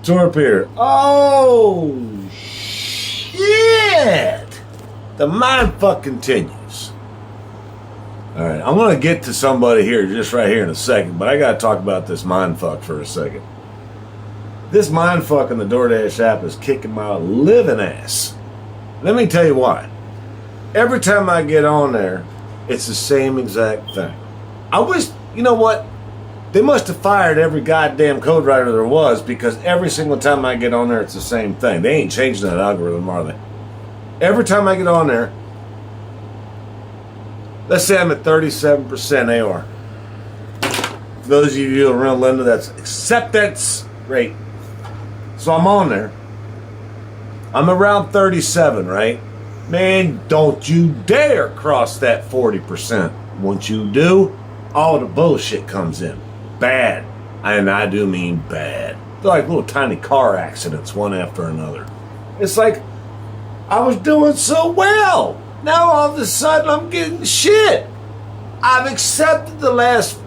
TORP here. Oh, shit! The mindfuck continues. Alright, I'm going to get to somebody here just right here in a second, but I got to talk about this mindfuck for a second. This mindfuck in the DoorDash app is kicking my living ass. Let me tell you why. Every time I get on there, it's the same exact thing. I wish, you know what? They must have fired every goddamn code writer there was, because every single time I get on there, it's the same thing. They ain't changing that algorithm, are they? Every time I get on there, let's say I'm at 37% AR. For those of you who are real Linda, that's acceptance rate. So I'm on there. I'm around 37, right? Man, don't you dare cross that 40%. Once you do, all the bullshit comes in. Bad. And I do mean bad. They're like little tiny car accidents, one after another. It's like, I was doing so well. Now all of a sudden I'm getting shit. I've accepted the last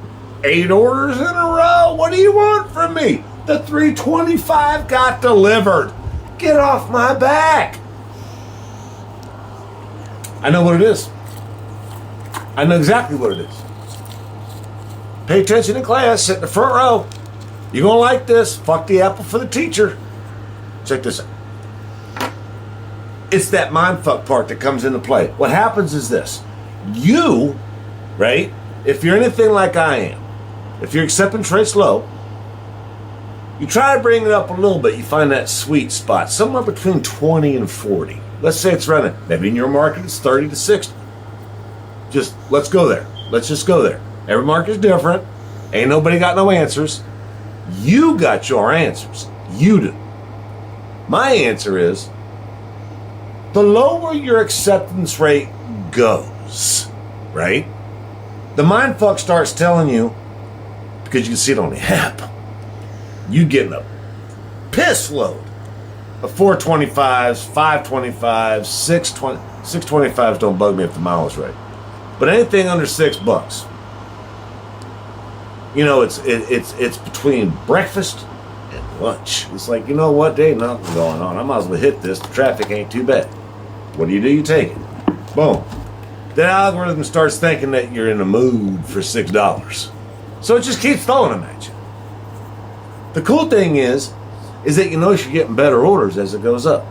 8 orders in a row. What do you want from me? The 325 got delivered. Get off my back. I know what it is. I know exactly what it is. Pay attention in class, sit in the front row. You're going to like this. Fuck the apple for the teacher. Check this out. It's that mindfuck part that comes into play. What happens is this. You, right, if you're anything like I am, if you're accepting traits low, you try to bring it up a little bit. You find that sweet spot, somewhere between 20 and 40. Let's say it's running. Maybe in your market it's 30 to 60. Just, let's go there. Let's just go there. Every market is different. Ain't nobody got no answers. You got your answers. You do. My answer is, the lower your acceptance rate goes, right? The mindfuck starts telling you, because you can see it on the app, you getting a piss load of 425s, 525s, 625s don't bug me if the mile is right. But anything under $6, you know, it's between breakfast and lunch. It's like, you know what, there ain't nothing going on. I might as well hit this. The traffic ain't too bad. What do? You take it. Boom. That algorithm starts thinking that you're in a mood for $6. So it just keeps throwing them at you. The cool thing is that you notice you're getting better orders as it goes up.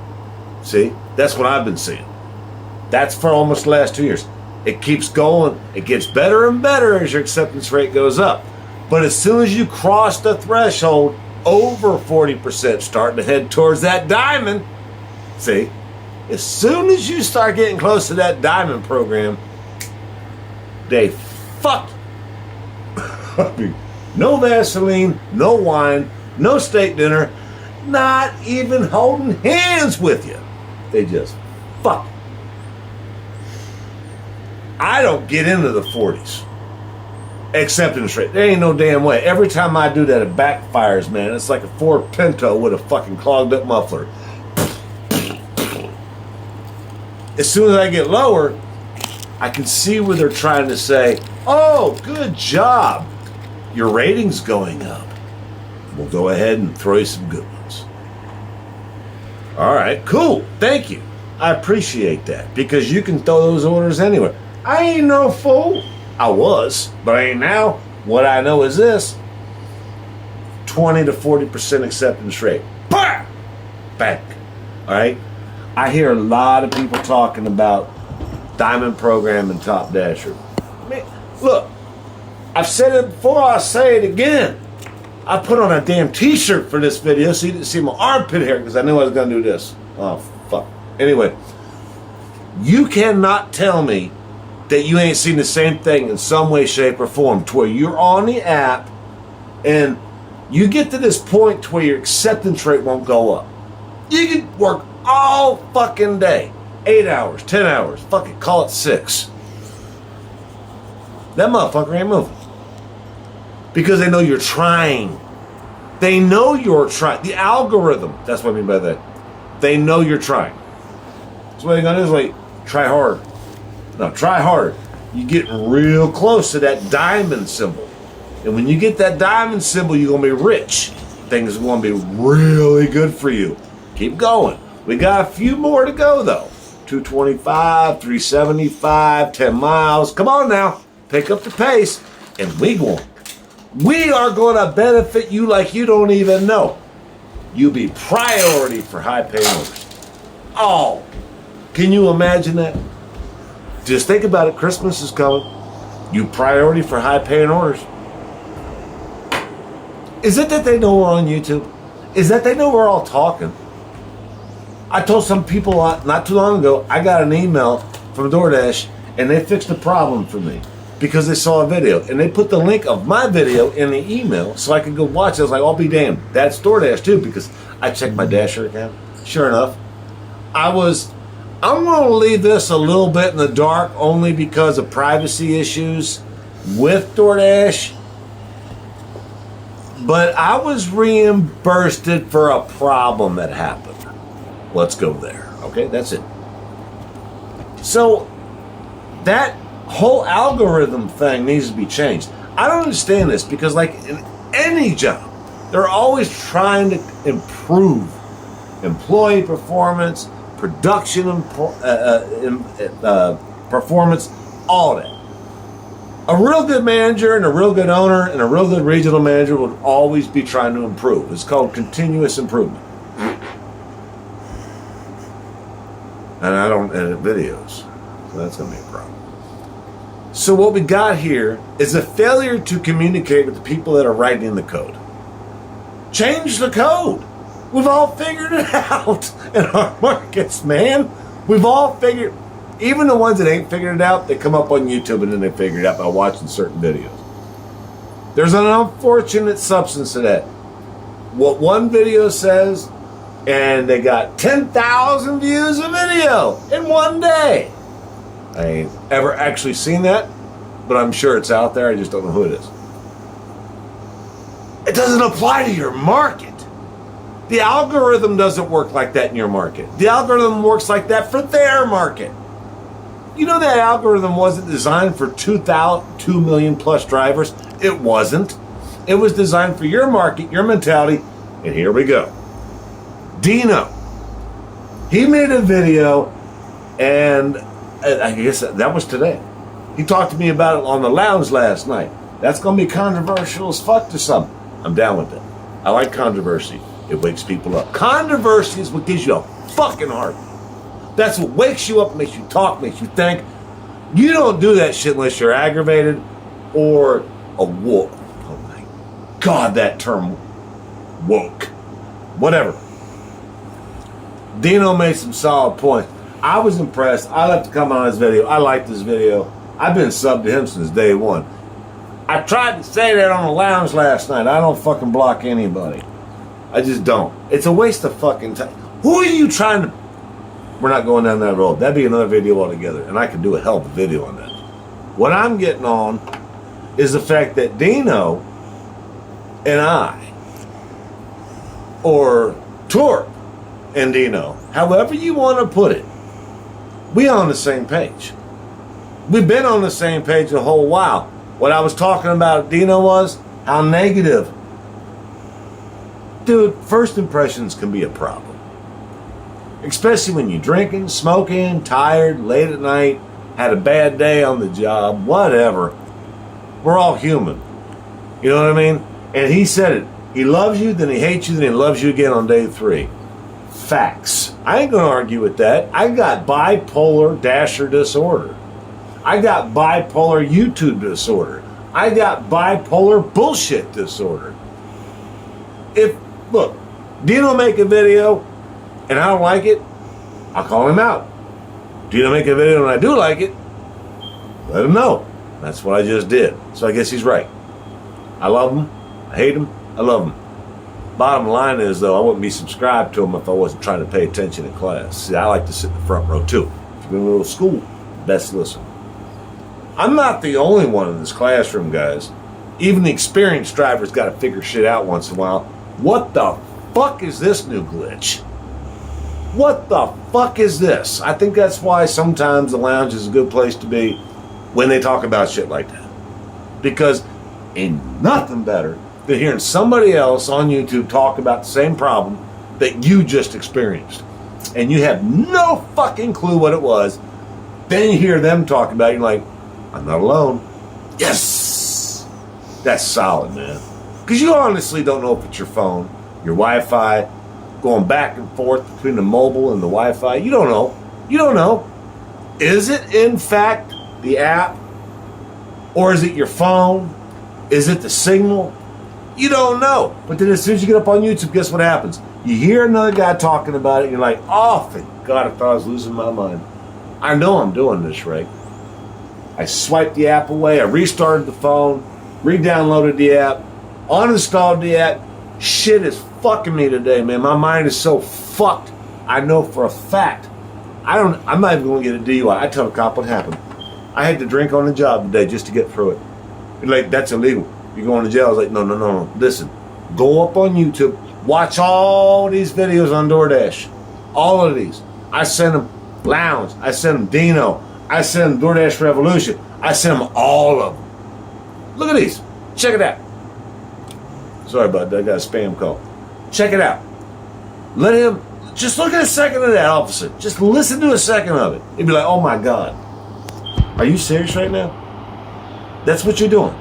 See? That's what I've been seeing. That's for almost the last 2 years. It keeps going. It gets better and better as your acceptance rate goes up. But as soon as you cross the threshold over 40%, starting to head towards that diamond, see? As soon as you start getting close to that diamond program, they fuck you. No Vaseline, no wine, no steak dinner, not even holding hands with you. They just fuck. I don't get into the 40s. Acceptance rate. There ain't no damn way. Every time I do that, it backfires, man. It's like a Ford Pinto with a fucking clogged up muffler. As soon as I get lower, I can see where they're trying to say, oh, good job. Your rating's going up. We'll go ahead and throw you some good ones. All right, cool. Thank you. I appreciate that, because you can throw those orders anywhere. I ain't no fool. I was, but I ain't now. What I know is this: 20 to 40% acceptance rate. Bah! Back. All right? I hear a lot of people talking about Diamond Program and Top Dasher. Man, look, I've said it before, I'll say it again. I put on a damn t-shirt for this video so you didn't see my armpit hair, because I knew I was going to do this. Oh, fuck. Anyway, you cannot tell me that you ain't seen the same thing in some way, shape, or form, to where you're on the app and you get to this point to where your acceptance rate won't go up. You can work all fucking day. 8 hours, 10 hours, fucking call it 6. That motherfucker ain't moving. Because they know you're trying. They know you're trying. The algorithm, that's what I mean by that. They know you're trying. So what they're going to do is like, try hard. No, try hard. You get real close to that diamond symbol. And when you get that diamond symbol, you're going to be rich. things are going to be really good for you. Keep going. We got a few more to go, though. 225, 375, 10 miles. Come on now. Pick up the pace. And we are going to benefit you like you don't even know. You be priority for high-paying orders. Oh, can you imagine that? Just think about it. Christmas is coming. You priority for high-paying orders. Is it that they know we're on YouTube? Is that they know we're all talking? I told some people not too long ago, I got an email from DoorDash, and they fixed the problem for me because they saw a video. And they put the link of my video in the email so I could go watch it. I was like, I'll be damned. That's DoorDash, too, because I checked my Dasher account. Sure enough, I'm going to leave this a little bit in the dark only because of privacy issues with DoorDash. But I was reimbursed for a problem that happened. Let's go there. Okay, that's it. So that whole algorithm thing needs to be changed. I don't understand this because, like in any job, they're always trying to improve employee performance, production performance, all that. A real good manager and a real good owner and a real good regional manager would always be trying to improve. It's called continuous improvement. And I don't edit videos, so that's going to be a problem. So what we got here is a failure to communicate with the people that are writing the code. Change the code. We've all figured it out in our markets, man. We've all figured, even the ones that ain't figured it out, they come up on YouTube and then they figure it out by watching certain videos. There's an unfortunate substance to that. What one video says, and they got 10,000 views a video in one day. I ain't ever actually seen that, but I'm sure it's out there. I just don't know who it is. It doesn't apply to your market. The algorithm doesn't work like that in your market. The algorithm works like that for their market. You know that algorithm wasn't designed for 2 million plus drivers. It wasn't. It was designed for your market, your mentality, and here we go. Dino. He made a video, and I guess that was today. He talked to me about it on the lounge last night. That's going to be controversial as fuck to some. I'm down with it. I like controversy. It wakes people up. Controversy is what gives you a fucking heart. That's what wakes you up, makes you talk, makes you think. You don't do that shit unless you're aggravated or a woke. Oh my God, that term woke. Whatever. Dino made some solid points. I was impressed. I left to comment on his video. I like this video. I've been subbed to him since day one. I tried to say that on the lounge last night. I don't fucking block anybody. I just don't. It's a waste of fucking time. Who are you trying to... We're not going down that road. That'd be another video altogether, and I could do a hell of a video on that. What I'm getting on is the fact that Dino and I, or TORP and Dino, however you want to put it, we on the same page. We've been on the same page a whole while. What I was talking about Dino was how negative. Dude, first impressions can be a problem. Especially when you're drinking, smoking, tired, late at night, had a bad day on the job, whatever. We're all human. You know what I mean? And he said it. He loves you, then he hates you, then he loves you again on day 3. Facts. I ain't going to argue with that. I got bipolar Dasher disorder. I got bipolar YouTube disorder. I got bipolar bullshit disorder. Look, Dino make a video and I don't like it, I'll call him out. Dino make a video and I do like it, let him know. That's what I just did. So I guess he's right. I love him. I hate him. I love him. Bottom line is, though, I wouldn't be subscribed to him if I wasn't trying to pay attention in class. See, I like to sit in the front row, too. If you've been in a little school, best listen. I'm not the only one in this classroom, guys. Even the experienced driver's got to figure shit out once in a while. What the fuck is this new glitch? What the fuck is this? I think that's why sometimes the lounge is a good place to be when they talk about shit like that. Because ain't nothing better than hearing somebody else on YouTube talk about the same problem that you just experienced. And you have no fucking clue what it was. Then you hear them talk about it, you're like, I'm not alone. Yes! That's solid, man. Because you honestly don't know if it's your phone, your Wi-Fi, going back and forth between the mobile and the Wi-Fi. You don't know. You don't know. Is it, in fact, the app? Or is it your phone? Is it the signal? You don't know. But then as soon as you get up on YouTube, guess what happens? You hear another guy talking about it, and you're like, oh, thank God, I thought I was losing my mind. I know I'm doing this right. I swiped the app away, I restarted the phone, re-downloaded the app, uninstalled the app. Shit is fucking me today, man. My mind is so fucked. I know for a fact. I'm not even going to get a DUI. I tell the cop what happened. I had to drink on the job today just to get through it. Like, that's illegal. You're going to jail. I was like, no. Listen, go up on YouTube, watch all these videos on DoorDash. All of these. I send them Lounge. I send them Dino. I send them DoorDash Revolution. I send them all of them. Look at these. Check it out. Sorry about that. I got a spam call. Check it out. Let him, just look at a second of that, officer. Just listen to a second of it. You'd be like, oh my God. Are you serious right now? That's what you're doing.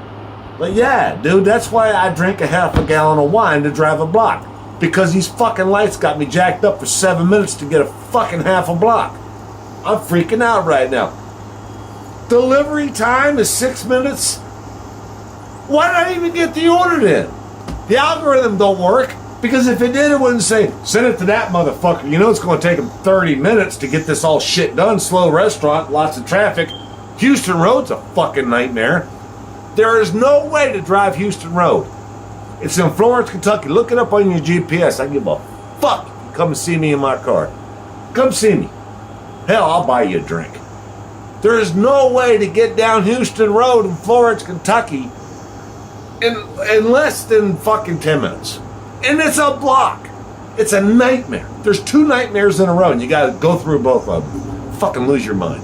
Like, yeah, dude, that's why I drink a half a gallon of wine to drive a block. Because these fucking lights got me jacked up for 7 minutes to get a fucking half a block. I'm freaking out right now. Delivery time is 6 minutes. Why did I even get the order then? The algorithm don't work. Because if it did, it wouldn't say, send it to that motherfucker. You know it's going to take him 30 minutes to get this all shit done. Slow restaurant, lots of traffic. Houston Road's a fucking nightmare. There is no way to drive Houston Road. It's in Florence, Kentucky. Look it up on your GPS. I give a fuck. Come and see me in my car. Come see me. Hell, I'll buy you a drink. There is no way to get down Houston Road in Florence, Kentucky in less than fucking 10 minutes. And it's a block. It's a nightmare. There's 2 nightmares in a row, and you got to go through both of them. Fucking lose your mind.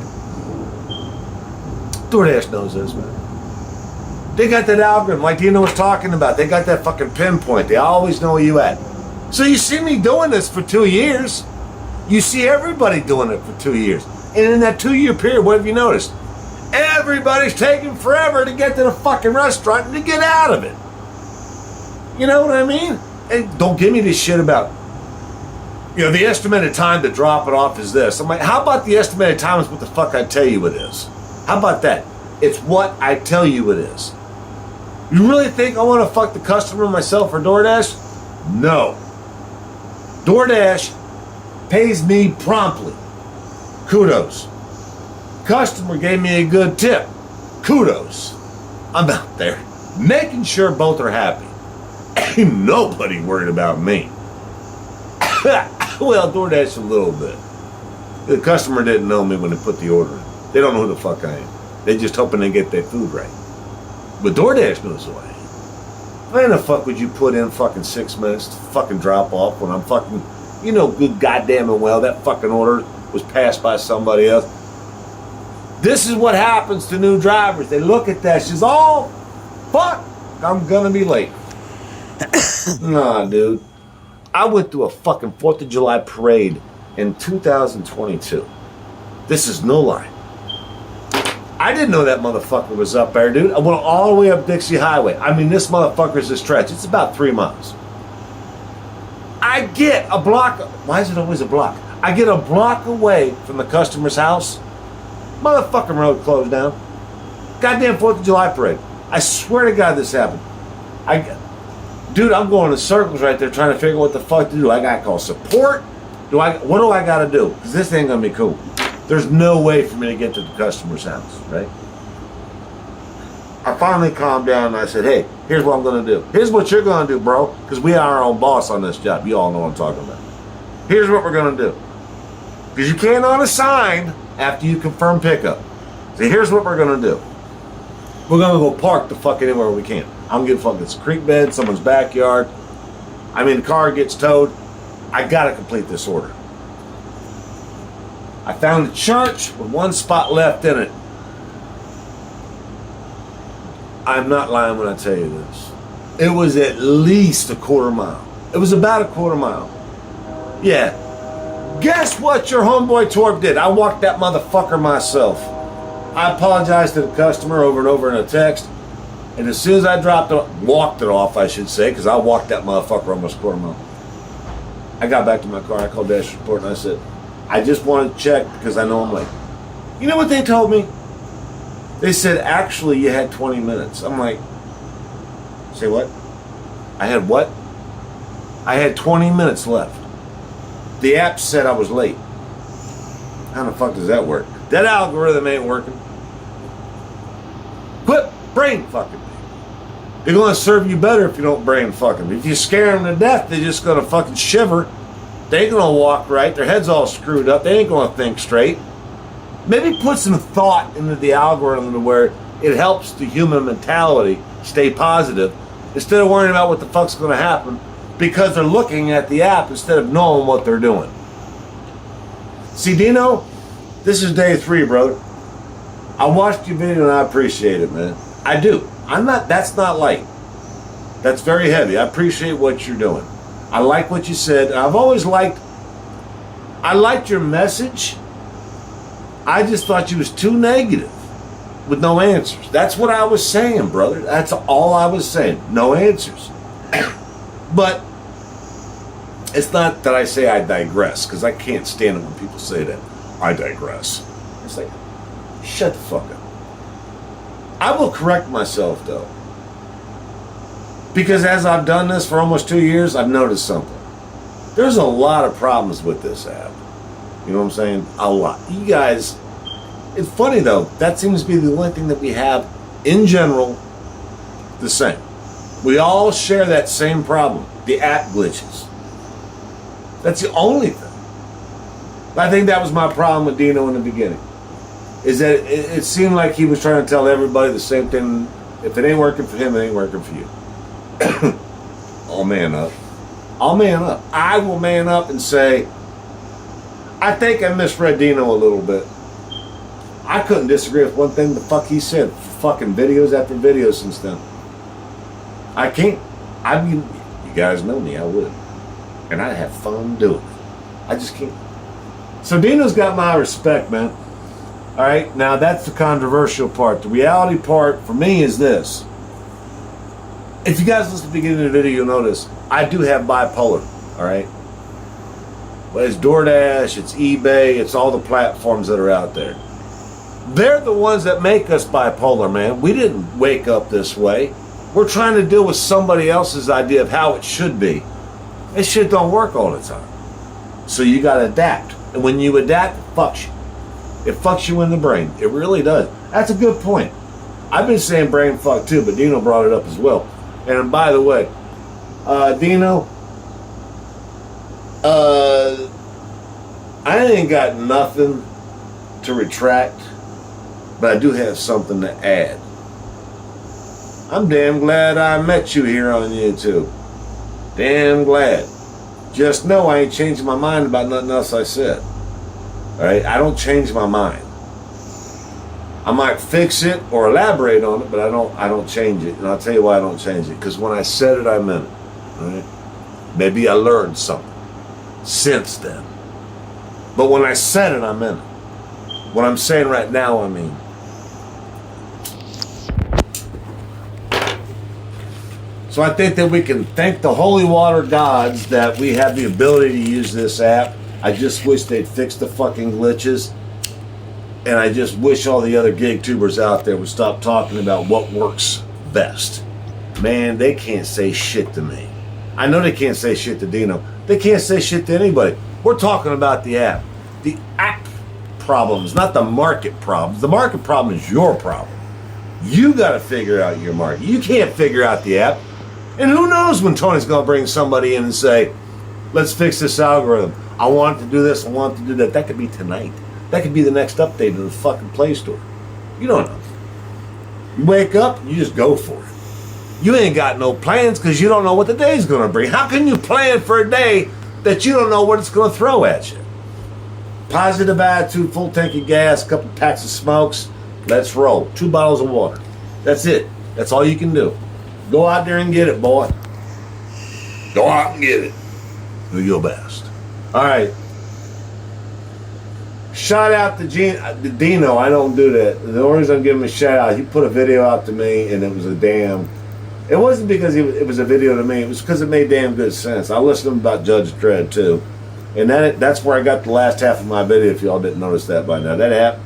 DoorDash knows this, man. They got that algorithm, like Dino was talking about. They got that fucking pinpoint. They always know where you at. So you see me doing this for 2 years. You see everybody doing it for 2 years. And in that 2-year period, what have you noticed? Everybody's taking forever to get to the fucking restaurant and to get out of it. You know what I mean? And don't give me this shit about, the estimated time to drop it off is this. I'm like, how about the estimated time is what the fuck I tell you it is? How about that? It's what I tell you it is. You really think I want to fuck the customer myself for DoorDash? No. DoorDash pays me promptly. Kudos. Customer gave me a good tip. Kudos. I'm out there making sure both are happy. Ain't nobody worried about me. Well, DoorDash a little bit. The customer didn't know me when they put the order in. They don't know who the fuck I am. They just hoping they get their food right. But DoorDash knows who I am. Why in the fuck would you put in fucking 6 minutes to fucking drop off when I'm fucking, good goddamn and well that fucking order was passed by somebody else? This is what happens to new drivers. They look at that, she's all, fuck, I'm gonna be late. Nah, dude. I went through a fucking 4th of July parade in 2022. This is no lie. I didn't know that motherfucker was up there, dude. I went all the way up Dixie Highway. I mean, this motherfucker's a stretch. It's about 3 miles. I get a block. Why is it always a block? I get a block away from the customer's house. Motherfucking road closed down. Goddamn 4th of July parade. I swear to God this happened. Dude, I'm going in circles right there trying to figure out what the fuck to do. I got to call support. What do I got to do? Because this ain't going to be cool. There's no way for me to get to the customer's house, right? I finally calmed down and I said, hey, here's what I'm going to do. Here's what you're going to do, bro, because we are our own boss on this job. You all know what I'm talking about. Here's what we're going to do. Because you can't unassign after you confirm pickup. So here's what we're going to do. We're going to go park the fuck anywhere we can. I'm going to fuck it's a creek bed, someone's backyard. I mean, the car gets towed. I got to complete this order. I found a church with 1 spot left in it. I'm not lying when I tell you this. It was at least a quarter mile. It was about a quarter mile. Yeah. Guess what your homeboy Torp did? I walked that motherfucker myself. I apologized to the customer over and over in a text. And as soon as I walked it off, I should say, because I walked that motherfucker almost a quarter mile. I got back to my car, I called Dash Report, and I said, I just wanted to check because I know I'm late. You know what they told me? They said, actually, you had 20 minutes. I'm like, say what? I had what? I had 20 minutes left. The app said I was late. How the fuck does that work? That algorithm ain't working. Quit brain fucking me. They're going to serve you better if you don't brain fuck them. If you scare them to death, they're just going to fucking shiver. They ain't going to walk right. Their head's all screwed up. They ain't going to think straight. Maybe put some thought into the algorithm to where it helps the human mentality stay positive instead of worrying about what the fuck's going to happen because they're looking at the app instead of knowing what they're doing. See, Dino, this is day 3, brother. I watched your video and I appreciate it, man. I do. That's not light. That's very heavy. I appreciate what you're doing. I like what you said. I liked your message. I just thought you was too negative with no answers. That's what I was saying, brother. That's all I was saying. No answers. But it's not that I say I digress, because I can't stand it when people say that. I digress. It's like, shut the fuck up. I will correct myself, though. Because as I've done this for almost 2 years, I've noticed something. There's a lot of problems with this app. You know what I'm saying? A lot. You guys, it's funny though, that seems to be the only thing that we have in general the same. We all share that same problem, the app glitches. That's the only thing. I think that was my problem with Dino in the beginning. Is that it seemed like he was trying to tell everybody the same thing. If it ain't working for him, it ain't working for you. I'll man up. I'll man up. I will man up and say, I think I misread Dino a little bit. I couldn't disagree with one thing the fuck he said. Fucking videos after videos since then. I can't. I mean, you guys know me, I would. And I'd have fun doing it. I just can't. So Dino's got my respect, man. All right, now that's the controversial part. The reality part for me is this. If you guys listen to the beginning of the video, you'll notice I do have bipolar, all right? But it's DoorDash, it's eBay, it's all the platforms that are out there. They're the ones that make us bipolar, man. We didn't wake up this way. We're trying to deal with somebody else's idea of how it should be. This shit don't work all the time. So you gotta adapt. And when you adapt, it fucks you. It fucks you in the brain. It really does. That's a good point. I've been saying brain fuck too, but Dino brought it up as well. And by the way, Dino, I ain't got nothing to retract, but I do have something to add. I'm damn glad I met you here on YouTube. Damn glad. Just know I ain't changing my mind about nothing else I said. Alright? I don't change my mind. I might fix it or elaborate on it, but I don't change it. And I'll tell you why I don't change it. Because when I said it, I meant it. Alright? Maybe I learned something since then. But when I said it, I meant it. What I'm saying right now, I mean. So I think that we can thank the holy water gods that we have the ability to use this app. I just wish they'd fix the fucking glitches. And I just wish all the other gig tubers out there would stop talking about what works best. Man, they can't say shit to me. I know they can't say shit to Dino. They can't say shit to anybody. We're talking about the app. The app problems, not the market problems. The market problem is your problem. You got to figure out your market. You can't figure out the app. And who knows when Tony's going to bring somebody in and say, let's fix this algorithm. I want it to do this. I want it to do that. That could be tonight. That could be the next update to the fucking Play Store. You don't know. You wake up, you just go for it. You ain't got no plans because you don't know what the day's going to bring. How can you plan for a day that you don't know what it's going to throw at you? Positive attitude, full tank of gas, a couple packs of smokes. Let's roll. 2 bottles of water. That's it. That's all you can do. Go out there and get it, boy. Go out and get it. Do your best. All right. Shout out to Dino. I don't do that. The only reason I'm giving him a shout out, he put a video out to me, and it was a damn. It wasn't because it was a video to me. It was because it made damn good sense. I listened to him about Judge Dredd too, and that's where I got the last half of my video. If y'all didn't notice that by now, that happened.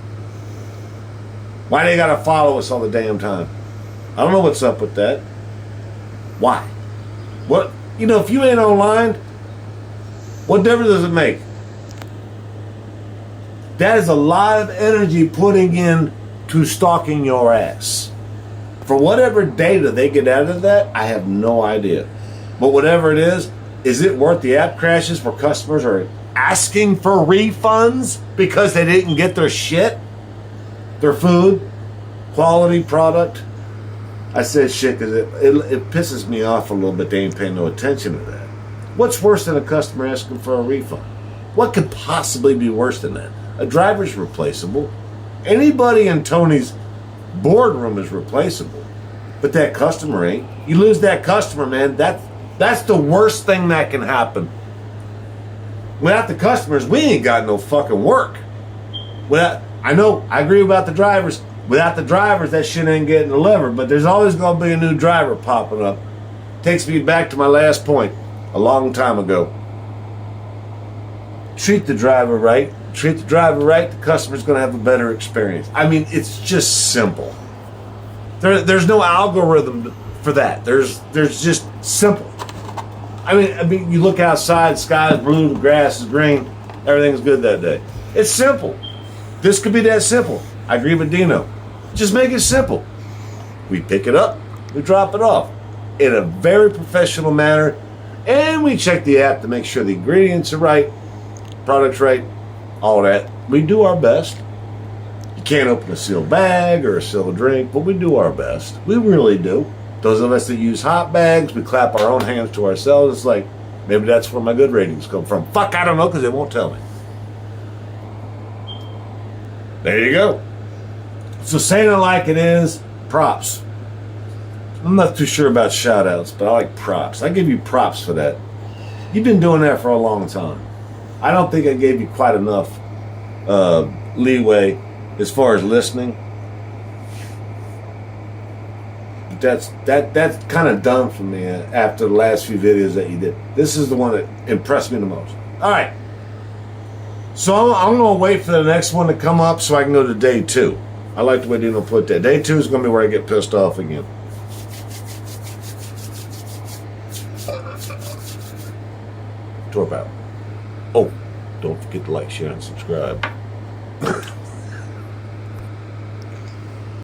Why they gotta follow us all the damn time? I don't know what's up with that. Why? What? You know, if you ain't online, what difference does it make? That is a lot of energy putting in to stalking your ass. For whatever data they get out of that, I have no idea. But whatever it is it worth the app crashes where customers are asking for refunds because they didn't get their shit? Their food? Quality product? I said shit because it pisses me off a little bit. They ain't paying no attention to that. What's worse than a customer asking for a refund? What could possibly be worse than that? A driver's replaceable. Anybody in Tony's boardroom is replaceable. But that customer ain't. You lose that customer, man. That's the worst thing that can happen. Without the customers, we ain't got no fucking work. I agree about the drivers. Without the drivers, that shit ain't getting delivered. But there's always going to be a new driver popping up. Takes me back to my last point a long time ago. Treat the driver right. Treat the driver right, the customer's going to have a better experience. I mean, it's just simple. There's no algorithm for that. There's just simple. I mean, you look outside, sky's blue, the grass is green, everything's good that day. It's simple. This could be that simple. I agree with Dino. Just make it simple. We pick it up, we drop it off in a very professional manner, and we check the app to make sure the ingredients are right, product's right, all that. We do our best. You can't open a sealed bag or a sealed drink, but we do our best. We really do. Those of us that use hot bags, we clap our own hands to ourselves. It's like, maybe that's where my good ratings come from. Fuck, I don't know, because they won't tell me. There you go. So saying it like it is, props. I'm not too sure about shout outs, but I like props. I give you props for that. You've been doing that for a long time. I don't think I gave you quite enough leeway as far as listening. That's kind of done for me after the last few videos that you did. This is the one that impressed me the most. All right. So I'm going to wait for the next one to come up so I can go to day 2. I like the way Dino put that. Day 2 is going to be where I get pissed off again. TORP out. Oh, don't forget to like, share, and subscribe.